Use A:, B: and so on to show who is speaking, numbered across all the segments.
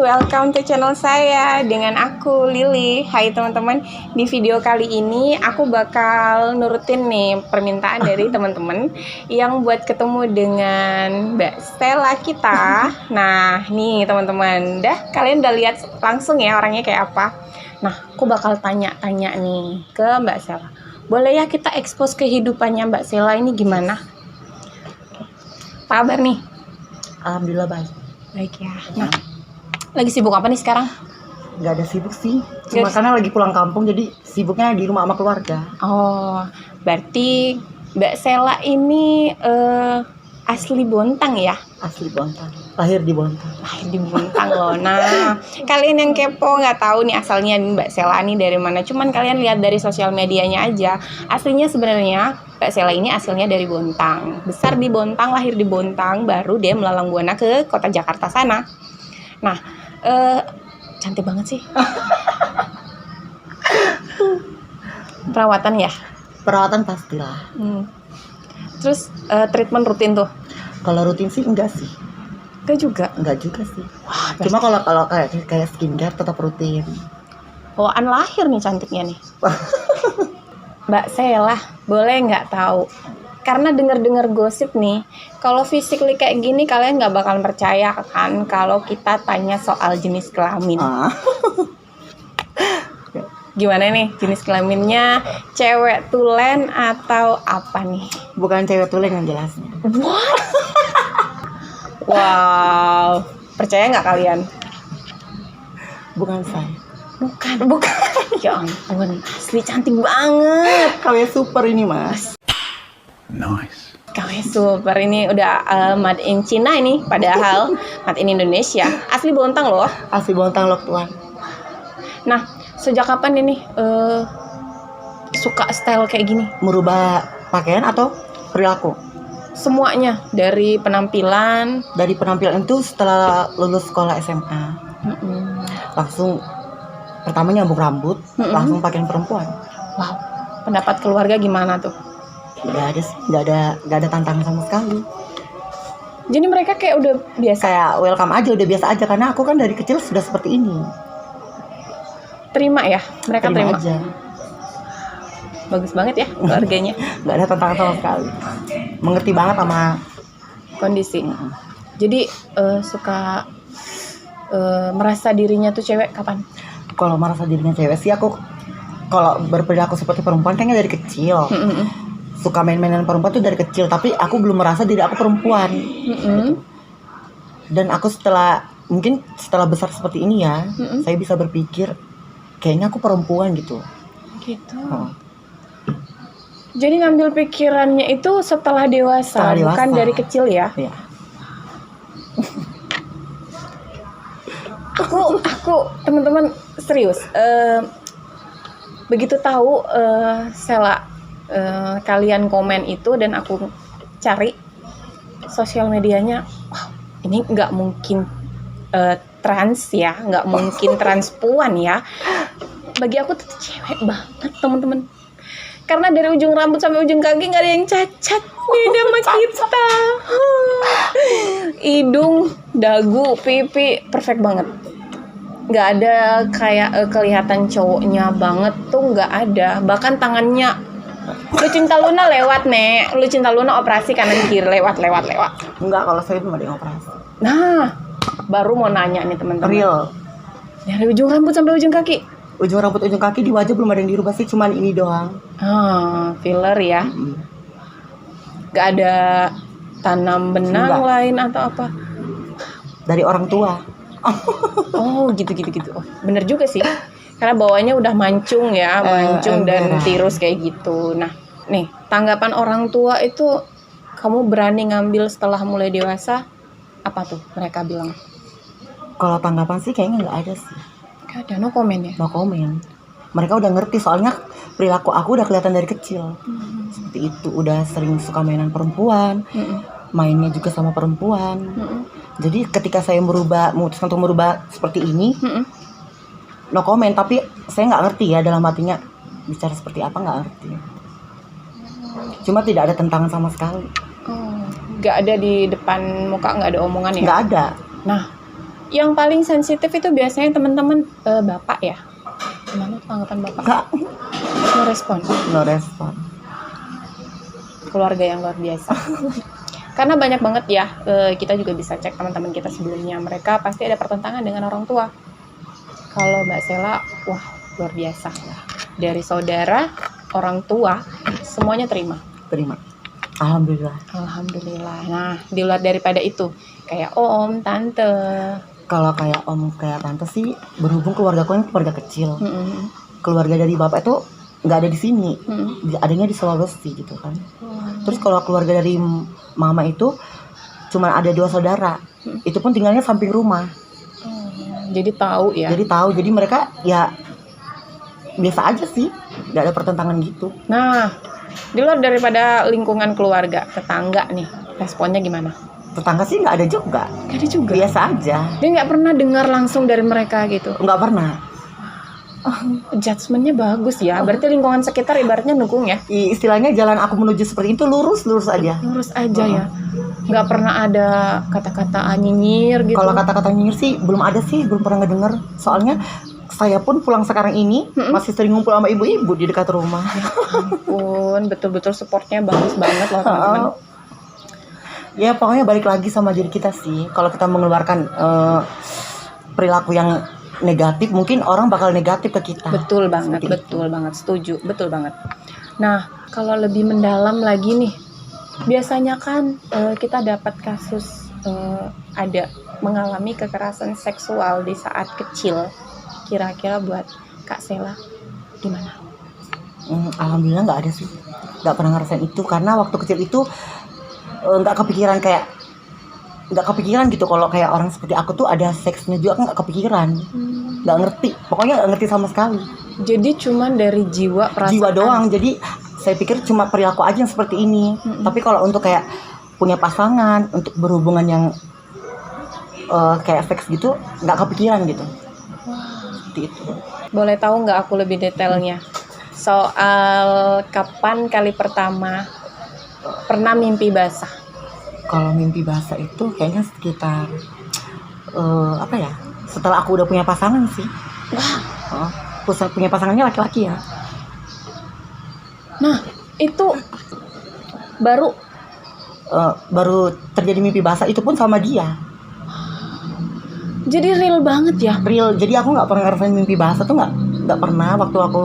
A: welcome to channel saya dengan aku Lily. Hai teman-teman, di video kali ini aku bakal nurutin nih permintaan dari teman-teman yang buat ketemu dengan Mbak Stella kita. Nah nih teman-teman, kalian udah lihat langsung ya orangnya kayak apa. Nah aku bakal tanya-tanya nih ke Mbak Stella. Boleh ya kita expose kehidupannya Mbak Stella ini gimana? Apa kabar nih?
B: Alhamdulillah baik.
A: Baik ya. Nah, lagi sibuk apa nih sekarang?
B: Nggak ada sibuk sih. Cuma karena lagi pulang kampung jadi sibuknya di rumah sama keluarga.
A: Oh, berarti Mbak Stella ini asli Bontang ya?
B: Asli Bontang. Lahir di Bontang.
A: Lahir di Bontang loh. Nah, kalian yang kepo nggak tahu nih asalnya Mbak Stella ini dari mana. Cuman kalian lihat dari sosial medianya aja. Aslinya sebenarnya Mbak Stella ini aslinya dari Bontang. Besar di Bontang, lahir di Bontang, baru dia melalang buana ke kota Jakarta sana. Nah, cantik banget sih. Perawatan ya?
B: Perawatan pastilah.
A: Terus treatment rutin tuh?
B: Kalau rutin sih enggak sih. Enggak juga sih.
A: Wah,
B: cuma kalau kayak skincare tetap rutin.
A: Bawaan lahir nih cantiknya nih. Mbak Stella, boleh nggak tahu? Karena dengar-dengar gosip nih, kalau physically kayak gini kalian nggak bakalan percaya kan kalau kita tanya soal jenis kelamin. Gimana nih jenis kelaminnya? Cewek tulen atau apa nih?
B: Bukan cewek tulen yang jelasnya.
A: What? Wow, percaya nggak kalian?
B: Bukan saya.
A: Bukan. Ya ampun, asli cantik banget.
B: KW super ini mas.
C: Nice.
A: KW super ini udah made in China ini, padahal made in Indonesia. Asli Bontang loh.
B: Asli Bontang loh tuan.
A: Nah, sejak kapan ini suka style kayak gini?
B: Merubah pakaian atau perilaku?
A: Semuanya, dari penampilan.
B: Dari penampilan itu setelah lulus sekolah SMA. Langsung pertama nyambung rambut, langsung pakaian perempuan.
A: Wow, pendapat keluarga gimana tuh?
B: Nggak ada tantangan sama sekali.
A: Jadi mereka kayak udah biasa?
B: Kayak welcome aja, udah biasa aja. Karena aku kan dari kecil sudah seperti ini.
A: Terima ya? Mereka terima
B: aja.
A: Bagus banget ya keluarganya.
B: Nggak ada tantangan sama sekali. Mengerti banget sama
A: kondisi. Jadi suka merasa dirinya tuh cewek kapan?
B: Kalau merasa dirinya cewek sih aku kalau berperilaku seperti perempuan kayaknya dari kecil. Suka main-mainan perempuan tuh dari kecil, tapi aku belum merasa diri aku perempuan. Gitu. Dan aku setelah besar seperti ini ya, saya bisa berpikir kayaknya aku perempuan gitu.
A: Gitu. Jadi ngambil pikirannya itu setelah dewasa, bukan dari kecil ya?
B: Iya.
A: Aku teman-teman serius. Begitu tahu Stella kalian komen itu dan aku cari sosial medianya, wow, ini nggak mungkin trans ya, nggak mungkin transpuan ya. Bagi aku tuh cewek banget teman-teman. Karena dari ujung rambut sampai ujung kaki nggak ada yang cacat, beda sama kita. Hidung, dagu, pipi, perfect banget. Nggak ada kayak kelihatan cowoknya banget tuh, nggak ada. Bahkan tangannya, lu cinta Luna lewat nek, lu cinta Luna operasi kanan kiri lewat.
B: Enggak, kalau saya belum ada yang operasi.
A: Nah, baru mau nanya nih teman-teman.
B: Real.
A: Dari ujung rambut sampai ujung kaki.
B: Ujung rambut, ujung kaki, di wajah belum ada yang dirubah sih, cuman ini doang.
A: Filler ya. Gak ada tanam benang lain atau apa?
B: Dari orang tua.
A: Oh gitu. Oh, bener juga sih. Karena bawahnya udah mancung ya, dan tirus kayak gitu. Nah, nih tanggapan orang tua itu kamu berani ngambil setelah mulai dewasa, apa tuh mereka bilang?
B: Kalau tanggapan sih kayaknya nggak ada sih.
A: Gak ada, no comment ya?
B: No comment. Mereka udah ngerti soalnya perilaku aku udah kelihatan dari kecil. Seperti itu, udah sering suka mainan perempuan, mainnya juga sama perempuan. Jadi ketika saya memutuskan untuk merubah seperti ini, no comment. Tapi saya nggak ngerti ya dalam hatinya bicara seperti apa, nggak ngerti. Cuma tidak ada tentangan sama sekali.
A: Gak ada di depan muka, nggak ada omongan ya?
B: Nggak ada.
A: Nah, Yang paling sensitif itu biasanya teman-teman bapak ya. Gimana tanggapan bapak?
B: Enggak,
A: No respon.
B: no respon.
A: Keluarga yang luar biasa. Karena banyak banget ya, kita juga bisa cek teman-teman kita sebelumnya, mereka pasti ada pertentangan dengan orang tua. Kalau Mbak Sela, wah luar biasa. Dari saudara, orang tua, semuanya terima.
B: Terima. Alhamdulillah.
A: Alhamdulillah. Nah, di luar daripada itu, kayak om, tante.
B: Kalau kayak om, kayak tante sih, berhubung keluarga aku kan keluarga kecil. Keluarga dari bapak itu nggak ada di sini, adanya di Sulawesi gitu kan. Terus kalau keluarga dari mama itu cuma ada 2 saudara, itu pun tinggalnya samping rumah.
A: Jadi tahu ya.
B: Jadi mereka ya biasa aja sih, nggak ada pertentangan gitu.
A: Nah, di luar daripada lingkungan keluarga, tetangga nih, responnya gimana?
B: Tetangga sih nggak ada juga,
A: Gak ada juga.
B: biasa aja.
A: Dia nggak pernah dengar langsung dari mereka gitu.
B: Nggak pernah.
A: Judgementnya bagus ya. Berarti lingkungan sekitar ibaratnya dukung ya.
B: Istilahnya jalan aku menuju seperti itu lurus aja.
A: Lurus aja ya. Nggak pernah ada kata-kata nyinyir gitu.
B: Kalau kata-kata nyinyir sih belum ada sih, belum pernah ngedenger. Soalnya saya pun pulang sekarang ini masih sering ngumpul sama ibu-ibu di dekat rumah.
A: Ampun, betul-betul supportnya bagus banget loh teman-teman.
B: Ya pokoknya balik lagi sama diri kita sih. Kalau kita mengeluarkan perilaku yang negatif, mungkin orang bakal negatif ke kita.
A: Betul banget,
B: Seperti
A: betul banget, setuju, betul banget. Nah, kalau lebih mendalam lagi nih, biasanya kan kita dapat kasus ada mengalami kekerasan seksual di saat kecil. Kira-kira buat Kak Sela gimana?
B: Alhamdulillah nggak ada sih, nggak pernah ngerasain itu karena waktu kecil itu nggak kepikiran gitu kalau kayak orang seperti aku tuh ada seksnya juga, nggak kepikiran, nggak ngerti, pokoknya nggak ngerti sama sekali.
A: Jadi cuman dari jiwa perasaan.
B: Jiwa doang, jadi saya pikir cuma perilaku aja yang seperti ini. Tapi kalau untuk kayak punya pasangan, untuk berhubungan yang kayak seks gitu, nggak kepikiran gitu. Seperti itu.
A: Boleh tahu nggak aku lebih detailnya soal kapan kali pertama pernah mimpi basah?
B: Kalau mimpi basah itu kayaknya sekitar setelah aku udah punya pasangan sih. Punya pasangannya laki-laki ya.
A: Nah, itu baru
B: terjadi mimpi basah, itu pun sama dia.
A: jadi real banget ya.
B: Real. Jadi aku nggak pernah ngerasain mimpi basah tuh, nggak pernah waktu aku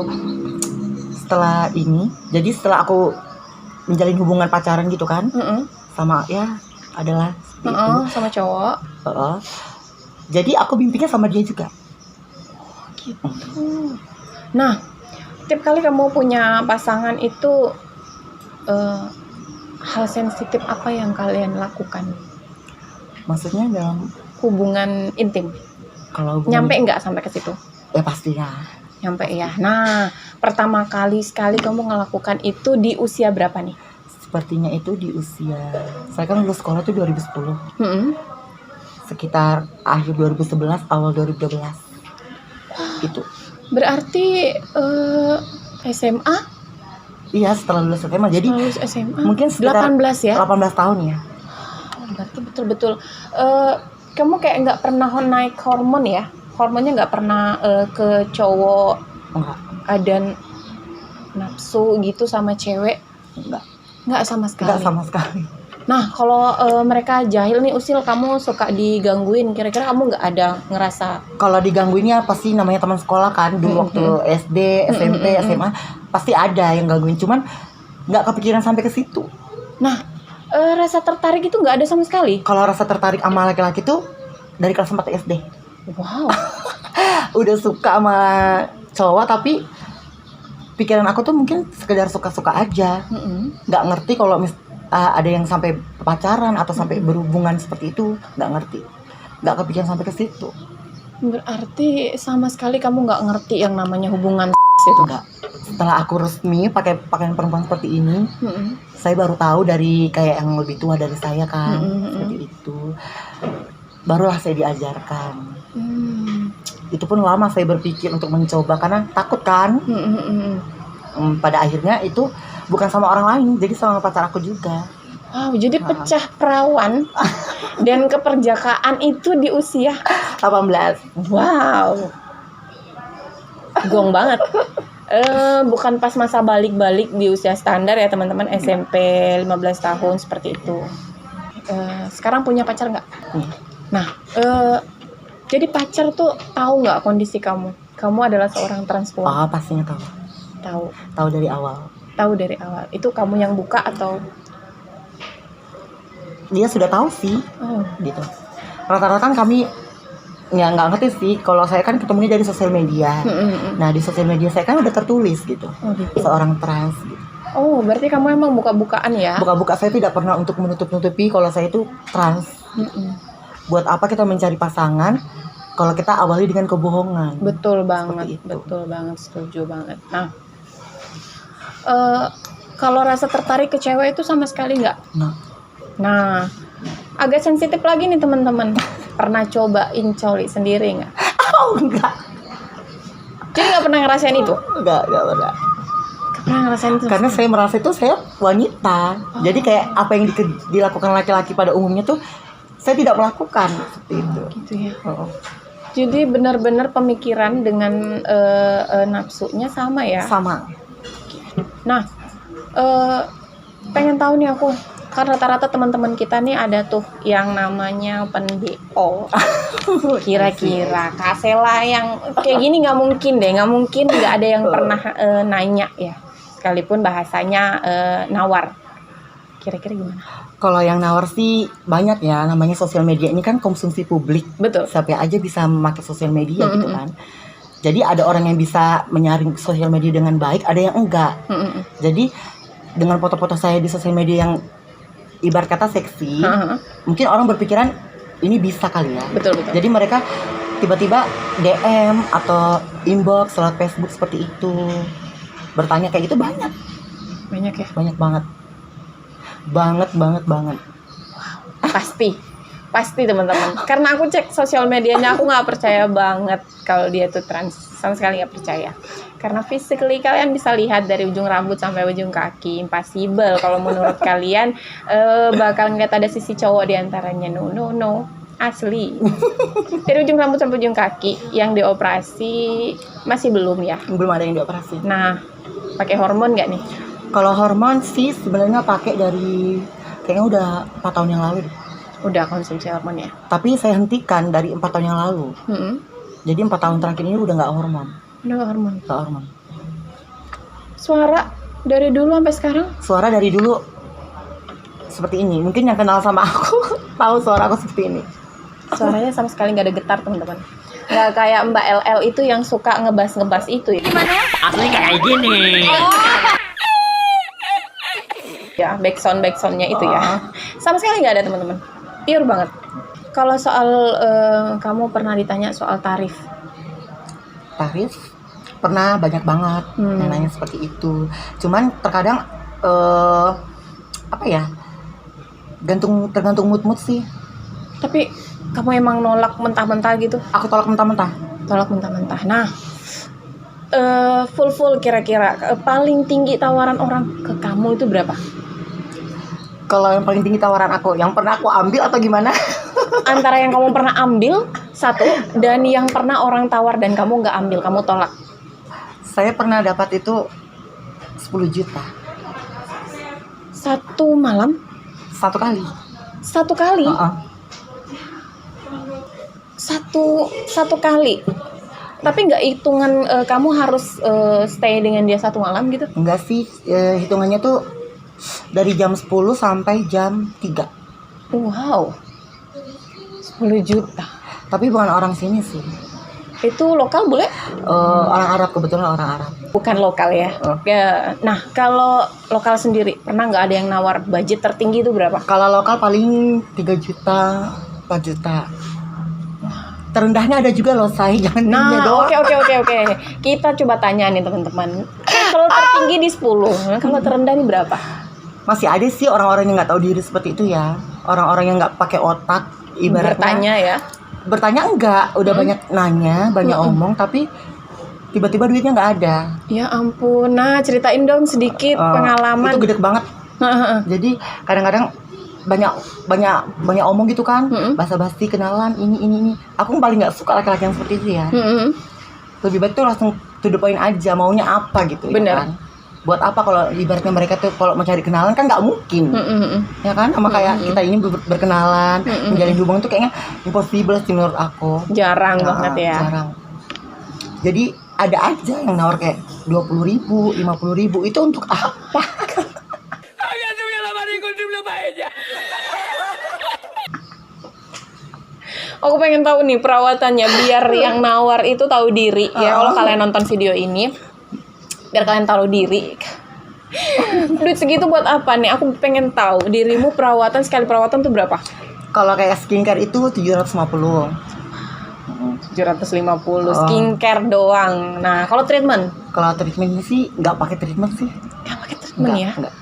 B: setelah ini. Jadi setelah aku menjalin hubungan pacaran gitu kan, sama ya adalah itu.
A: Sama cowok.
B: Jadi aku mimpinya sama dia juga.
A: Gitu. Nah, tiap kali kamu punya pasangan itu hal sensitif apa yang kalian lakukan?
B: Maksudnya dalam
A: Hubungan intim.
B: kalau
A: Nyampe nggak sampai ke situ?
B: ya pastinya.
A: Nyampe ya. Nah, pertama kali sekali kamu ngelakukan itu di usia berapa nih?
B: Sepertinya itu di usia, saya kan lulus sekolah tuh 2010. Sekitar akhir 2011 awal 2012 itu.
A: Berarti SMA?
B: Iya, setelah lulus SMA. Jadi
A: Lulus SMA?
B: mungkin sekitar
A: 18 ya?
B: 18 tahun ya.
A: Berarti betul-betul kamu kayak nggak pernah naik hormon ya? Hormonnya nggak pernah ke cowok,
B: Enggak.
A: ada nafsu gitu sama cewek? Nggak sama sekali.
B: Enggak sama sekali.
A: Nah, kalau mereka jahil nih, Usil, kamu suka digangguin, kira-kira kamu nggak ada ngerasa?
B: Kalau digangguinnya pasti namanya teman sekolah kan, dulu waktu SD, SMP, SMA pasti ada yang gangguin, cuman nggak kepikiran sampai ke situ.
A: Nah, rasa tertarik itu nggak ada sama sekali?
B: Kalau rasa tertarik sama laki-laki tuh dari kelas 4 SD.
A: Wow.
B: Udah suka sama cowok, tapi pikiran aku tuh mungkin sekedar suka-suka aja. Nggak ngerti kalau ada yang sampai pacaran atau sampai berhubungan seperti itu, nggak ngerti, nggak kepikiran sampai ke situ.
A: Berarti sama sekali kamu nggak ngerti yang namanya hubungan itu?
B: Enggak. Setelah aku resmi pakai pakaian perempuan seperti ini, saya baru tahu dari kayak yang lebih tua dari saya kan, seperti itu. Barulah saya diajarkan. Itu pun lama saya berpikir untuk mencoba karena takut kan. Pada akhirnya itu bukan sama orang lain, jadi sama pacar aku juga.
A: Wow, jadi pecah perawan Dan keperjakaan itu di usia
B: 18.
A: wow. Gong banget. Bukan pas masa balik-balik di usia standar ya teman-teman, SMP 15 tahun seperti itu. Sekarang punya pacar nggak? Nah, jadi pacar tuh tahu nggak kondisi kamu? Kamu adalah seorang transpuan.
B: Oh, pastinya tahu. Tahu dari awal.
A: Tahu dari awal. Itu kamu yang buka atau?
B: Dia sudah tahu sih,
A: Oh.
B: gitu. Rata-rata kan kami ya nggak ngerti sih. Kalau saya kan ketemunya dari sosial media. Nah di sosial media saya kan udah tertulis gitu,
A: Oh, gitu.
B: seorang trans. Gitu.
A: Oh, berarti kamu emang buka-bukaan ya?
B: Buka-buka saya tidak pernah untuk menutup-nutupi kalau saya itu trans. Buat apa kita mencari pasangan kalau kita awali dengan kebohongan?
A: Betul
B: Seperti
A: banget,
B: itu.
A: betul banget, setuju banget. Nah, kalau rasa tertarik ke cewek itu sama sekali nggak? Nah, agak sensitif lagi nih teman-teman. Pernah cobain coli sendiri nggak?
B: Oh enggak.
A: Jadi nggak pernah ngerasain itu?
B: Enggak pernah.
A: Nggak pernah ngerasain itu?
B: Karena saya merasa itu saya wanita. Jadi kayak apa yang dilakukan laki-laki pada umumnya tuh saya tidak melakukan seperti itu.
A: Gitu ya.
B: Oh.
A: Jadi benar-benar pemikiran dengan nafsunya sama ya?
B: Sama.
A: Nah, pengen tahu nih aku, kan rata-rata teman-teman kita nih ada tuh yang namanya open BO. Kira-kira Kak Sela yang kayak gini nggak mungkin nggak ada yang pernah nanya ya, sekalipun bahasanya nawar. Kira-kira gimana?
B: Kalau yang nawar sih banyak ya, namanya sosial media ini kan konsumsi publik.
A: Betul.
B: Siapa aja bisa memakai sosial media gitu kan. Jadi ada orang yang bisa menyaring sosial media dengan baik, ada yang enggak. Jadi dengan foto-foto saya di sosial media yang ibarat kata seksi, mungkin orang berpikiran ini bisa kali ya.
A: Betul.
B: Jadi mereka tiba-tiba DM atau inbox lewat Facebook seperti itu, bertanya kayak gitu banyak
A: Banyak ya?
B: banget, banget.
A: Pasti teman-teman. Karena aku cek sosial medianya, aku nggak percaya banget kalau dia tuh trans, sama sekali nggak percaya. Karena physically kalian bisa lihat dari ujung rambut sampai ujung kaki, impossible. Kalau menurut kalian bakal ngeliat ada sisi cowok di antaranya. No, asli. Dari ujung rambut sampai ujung kaki yang dioperasi masih belum ya.
B: Belum ada yang dioperasi.
A: Nah, pakai hormon nggak nih?
B: Kalau hormon sih sebenarnya pakai dari kayaknya udah 4 tahun yang lalu deh.
A: Udah konsumsi hormon ya?
B: Tapi saya hentikan dari 4 tahun yang lalu. Jadi 4 tahun terakhir ini udah nggak hormon.
A: Udah nggak hormon.
B: Nggak hormon.
A: Suara dari dulu sampai sekarang?
B: Suara dari dulu seperti ini. Mungkin yang kenal sama aku tahu suara aku seperti ini.
A: Suaranya sama sekali nggak ada getar teman-teman. Nggak kayak Mbak LL itu yang suka ngebas itu ya. Gimana?
D: Asli kayak gini.
A: Ya, backsoundnya itu ya. Sama sekali nggak ada teman-teman. Pure banget. Kalau soal kamu pernah ditanya soal tarif?
B: Tarif pernah banyak banget yang nanya seperti itu. Cuman terkadang apa ya? Tergantung mood sih.
A: Tapi kamu emang nolak mentah-mentah gitu?
B: Aku tolak mentah-mentah.
A: Tolak mentah-mentah. Nah, full kira-kira paling tinggi tawaran orang ke kamu itu berapa?
B: Kalau yang paling tinggi tawaran aku, yang pernah aku ambil atau gimana?
A: Antara yang kamu pernah ambil satu dan yang pernah orang tawar dan kamu nggak ambil, kamu tolak.
B: Saya pernah dapat itu 10 juta.
A: Satu malam?
B: Satu kali.
A: Satu kali? Satu kali. Tapi nggak hitungan kamu harus stay dengan dia satu malam gitu?
B: Enggak sih, hitungannya tuh dari jam 10 sampai jam 3.
A: Wow, 10 juta.
B: Tapi bukan orang sini sih.
A: Itu lokal boleh?
B: Orang Arab, kebetulan orang Arab.
A: Bukan lokal ya? Ya. Nah, kalau lokal sendiri, pernah nggak ada yang nawar budget tertinggi itu berapa?
B: Kalau lokal paling 3 juta, 4 juta. Terendahnya ada juga loh, saya jangan ini
A: Nah,
B: doang.
A: oke. Kita coba tanya nih teman-teman. Kalau tertinggi di 10, kalau terendah nih berapa?
B: Masih ada sih orang-orang yang nggak tahu diri seperti itu ya. Orang-orang yang nggak pakai otak, ibaratnya.
A: Bertanya ya?
B: Bertanya enggak, udah banyak nanya, banyak omong, tapi tiba-tiba duitnya nggak ada.
A: Ya ampun, nah ceritain dong sedikit pengalaman.
B: Itu gede banget. Jadi kadang-kadang banyak omong gitu kan, basa-basi kenalan ini. Aku paling nggak suka laki-laki yang seperti itu ya. Lebih baik tuh langsung to the point aja, maunya apa gitu.
A: Bener.
B: Ya kan? Buat apa kalau ibaratnya mereka tuh kalau mencari kenalan kan nggak mungkin, ya kan? Sama kayak kita ini berkenalan, menjalin hubungan tuh kayaknya impossible sih menurut aku.
A: Jarang banget ya.
B: Jarang. Jadi ada aja yang nawar kayak 20.000, 50.000 itu untuk apa?
A: Aku pengen tahu nih perawatannya biar yang nawar itu tahu diri ya. Kalau kalian nonton video ini, biar kalian tahu diri. Duit segitu buat apa nih? Aku pengen tahu dirimu perawatan sekali perawatan tuh berapa?
B: Kalau kayak skincare itu 750.
A: 750 skincare doang. Nah, kalau treatment?
B: Kalau treatment sih nggak pakai treatment sih.
A: Nggak pakai treatment ya?
B: Enggak.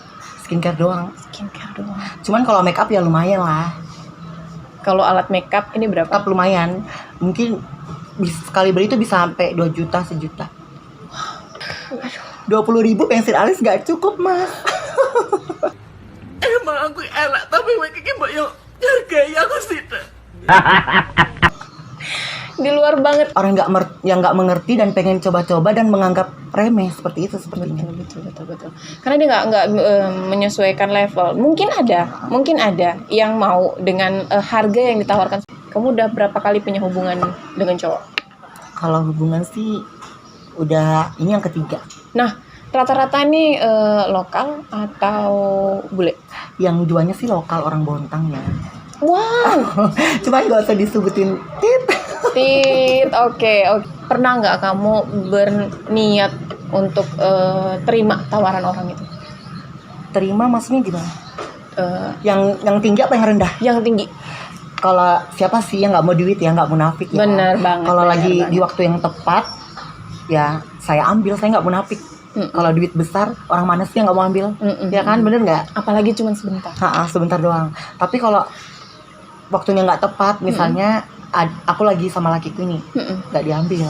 B: Skincare doang.
A: Skincare doang.
B: Cuman kalau make up ya lumayan lah.
A: Kalau alat makeup ini berapa?
B: Make up lumayan. Mungkin sekali beli itu bisa sampai 2 juta, 1 juta. 20.000 pensil alis nggak cukup, Mas.
D: Emang aku elak tapi kayaknya mbak yang hargai aku sih.
A: Di luar banget.
B: Orang yang nggak mengerti dan pengen coba-coba dan menganggap remeh seperti itu sepertinya.
A: Betul. Karena dia nggak menyesuaikan level. Mungkin ada yang mau dengan harga yang ditawarkan. Kamu udah berapa kali punya hubungan dengan cowok?
B: Kalau hubungan sih udah ini yang ketiga.
A: Nah, rata-rata ini lokal atau bule?
B: Yang duanya sih lokal, orang Bontang ya.
A: Wow.
B: Cuma nggak usah disebutin
A: Oke. Pernah nggak kamu berniat untuk terima tawaran orang itu?
B: Terima maksudnya gimana?
A: Eh,
B: Yang tinggi apa yang rendah?
A: yang tinggi.
B: Kalau siapa sih yang nggak mau duit ya, nggak munafik ya.
A: Bener banget.
B: Kalau
A: bener
B: lagi
A: banget.
B: di waktu yang tepat, ya saya ambil, saya nggak munafik. Kalau duit besar, orang mana sih yang nggak mau ambil? Ya kan, bener nggak?
A: Apalagi cuma sebentar.
B: Sebentar doang. Tapi kalau waktunya nggak tepat, misalnya aku lagi sama lakiku ini, nggak diambil.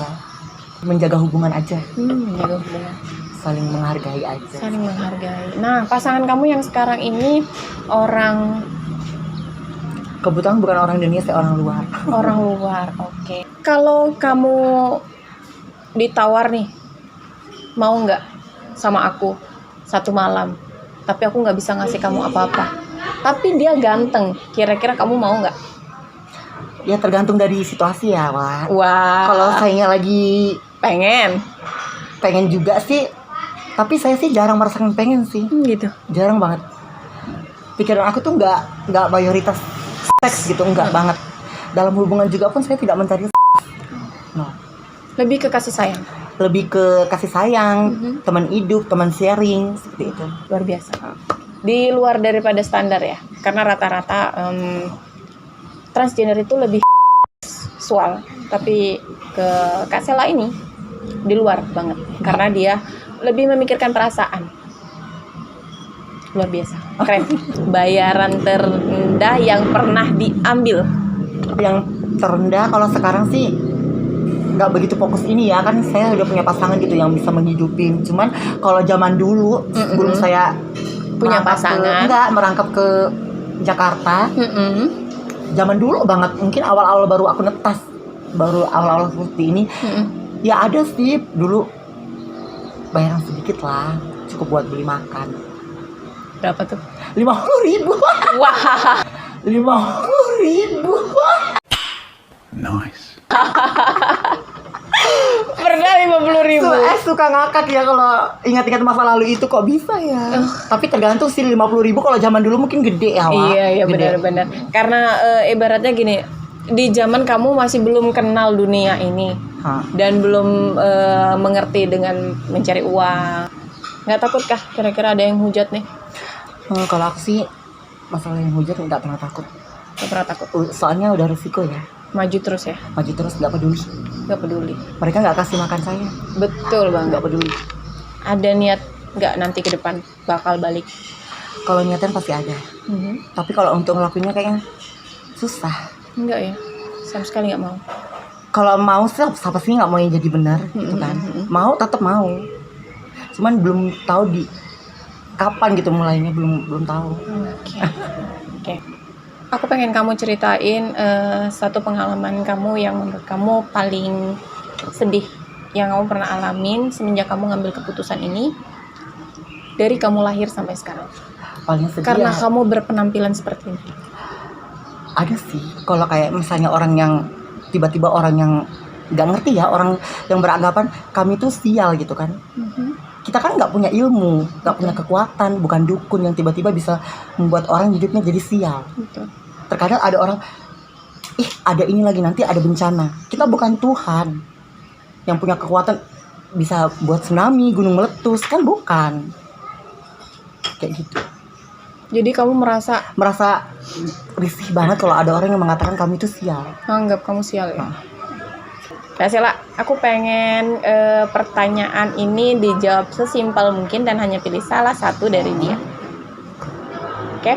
B: Menjaga hubungan aja,
A: Menjaga hubungan.
B: saling menghargai aja.
A: Saling menghargai. Nah, pasangan kamu yang sekarang ini orang
B: Kebetulan bukan orang Indonesia, orang luar.
A: orang luar. Oke. Kalau kamu ditawar nih, mau nggak sama aku 1 malam? Tapi aku nggak bisa ngasih kamu apa-apa. Tapi dia ganteng. Kira-kira kamu mau nggak?
B: Ya tergantung dari situasi ya, Wak.
A: Wah.
B: Kalau saya lagi pengen juga sih, tapi saya sih jarang merasakan pengen sih,
A: gitu.
B: jarang banget. Pikiran aku tuh nggak mayoritas seks gitu, nggak banget. Dalam hubungan juga pun saya tidak mencari no.
A: Lebih ke kasih sayang.
B: Lebih ke kasih sayang, teman hidup, teman sharing seperti itu.
A: Luar biasa. Di luar daripada standar ya. Karena rata-rata transgender itu lebih seksual. Tapi ke Kak Sela ini di luar banget. Karena dia lebih memikirkan perasaan. Luar biasa. Keren. Bayaran terendah yang pernah diambil.
B: Yang terendah kalau sekarang sih nggak begitu fokus ini ya, kan saya udah punya pasangan gitu yang bisa menghidupin. Cuman kalau zaman dulu sebelum saya
A: Punya pasangan.
B: merangkap ke Jakarta, zaman dulu banget, mungkin awal-awal baru aku netas, baru awal-awal seperti ini, ya ada sih dulu bayaran sedikit lah, cukup buat beli makan.
A: Berapa tuh?
B: 50.000.
A: Wah.
B: 50.000.
C: Nice.
A: Pernah 50.000.
B: Suka ngakak ya kalau ingat-ingat masa lalu itu, kok bisa ya. Tapi tergantung sih, 50.000 kalau zaman dulu mungkin gede ya, Wak.
A: Iya
B: Gede.
A: benar-benar. Karena ibaratnya gini, di zaman kamu masih belum kenal dunia ini dan belum mengerti dengan mencari uang. Nggak takut kah kira-kira ada yang hujat nih?
B: Kalau aku sih masalah yang hujat nggak pernah takut.
A: Nggak pernah takut.
B: Soalnya udah resiko ya.
A: Maju terus ya.
B: Maju terus, nggak peduli.
A: Nggak peduli.
B: Mereka nggak kasih makan saya,
A: Betul banget.
B: nggak peduli.
A: Ada niat nggak nanti ke depan bakal balik?
B: Kalau niatan pasti ada. Tapi kalau untuk ngelakuinnya kayaknya susah.
A: Enggak ya. Sama sekali nggak mau.
B: Kalau mau sih siapa sih nggak mau yang jadi benar gitu kan. Mau tetap mau. Cuman belum tahu di kapan gitu mulainya, belum tahu.
A: Oke. Oke. Aku pengen kamu ceritain satu pengalaman kamu yang menurut kamu paling sedih yang kamu pernah alamin semenjak kamu ngambil keputusan ini dari kamu lahir sampai sekarang.
B: Paling sedih
A: Karena
B: ya,
A: kamu berpenampilan seperti ini.
B: ada sih. Kalau kayak misalnya orang yang tiba-tiba orang yang nggak ngerti ya, orang yang beranggapan kami tuh sial gitu kan. Kita kan nggak punya ilmu, nggak punya kekuatan, bukan dukun yang tiba-tiba bisa membuat orang hidupnya jadi sial.
A: Betul.
B: Terkadang ada orang, ada ini lagi, nanti ada bencana. Kita bukan Tuhan yang punya kekuatan bisa buat tsunami, gunung meletus, kan bukan. Kayak gitu.
A: Jadi kamu merasa
B: Risih banget kalau ada orang yang mengatakan kami itu sial.
A: anggap kamu sial ya? Kak Sela, aku pengen pertanyaan ini dijawab sesimpel mungkin dan hanya pilih salah satu dari dia. Oke?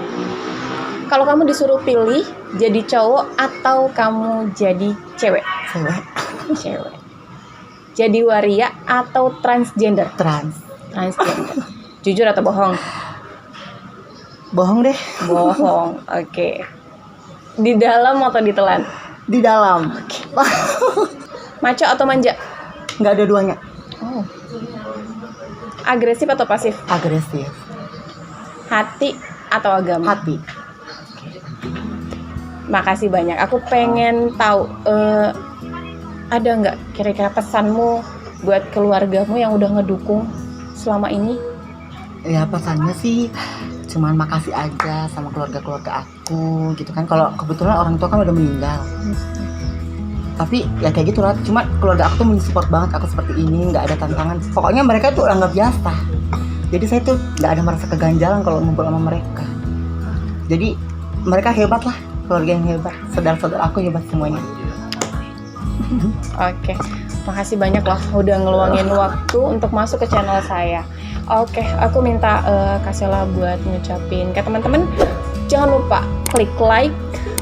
A: Kalau kamu disuruh pilih jadi cowok atau kamu jadi cewek?
B: Cewek
A: Cewek. Jadi waria atau transgender?
B: trans.
A: Transgender. Jujur atau bohong?
B: Bohong deh.
A: Bohong. Oke. Di dalam atau ditelan?
B: Di dalam.
A: Maco atau manja?
B: Nggak ada duanya.
A: Oh. Agresif atau pasif?
B: Agresif.
A: Hati atau agama?
B: Hati.
A: Makasih banyak. Aku pengen tahu ada nggak kira-kira pesanmu buat keluargamu yang udah ngedukung selama ini?
B: Ya pesannya sih cuman makasih aja sama keluarga-keluarga aku gitu kan. Kalau kebetulan orang tua kan udah meninggal. Tapi ya kayak gitu lah. Cuma keluarga aku tuh mensupport banget aku seperti ini, nggak ada tantangan. Pokoknya mereka tuh anggap biasa. Jadi saya tuh nggak ada merasa keganjalan kalau ngumpul sama mereka. Jadi mereka hebat lah, keluarga yang hebat. Saudara-saudara aku hebat semuanya.
A: Oke, makasih banyak loh udah ngeluangin waktu untuk masuk ke channel saya. Oke, aku minta Kak Sela buat ngucapin ke teman-teman, jangan lupa klik like,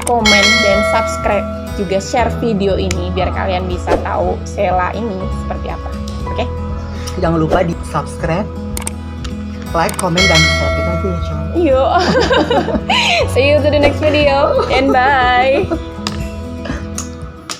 A: komen, dan subscribe, juga share video ini biar kalian bisa tahu Sela ini seperti apa. Oke?
B: Jangan lupa di subscribe, like, komen, dan share itu aja ya, Cong.
A: Yuk. See you to the next video and bye.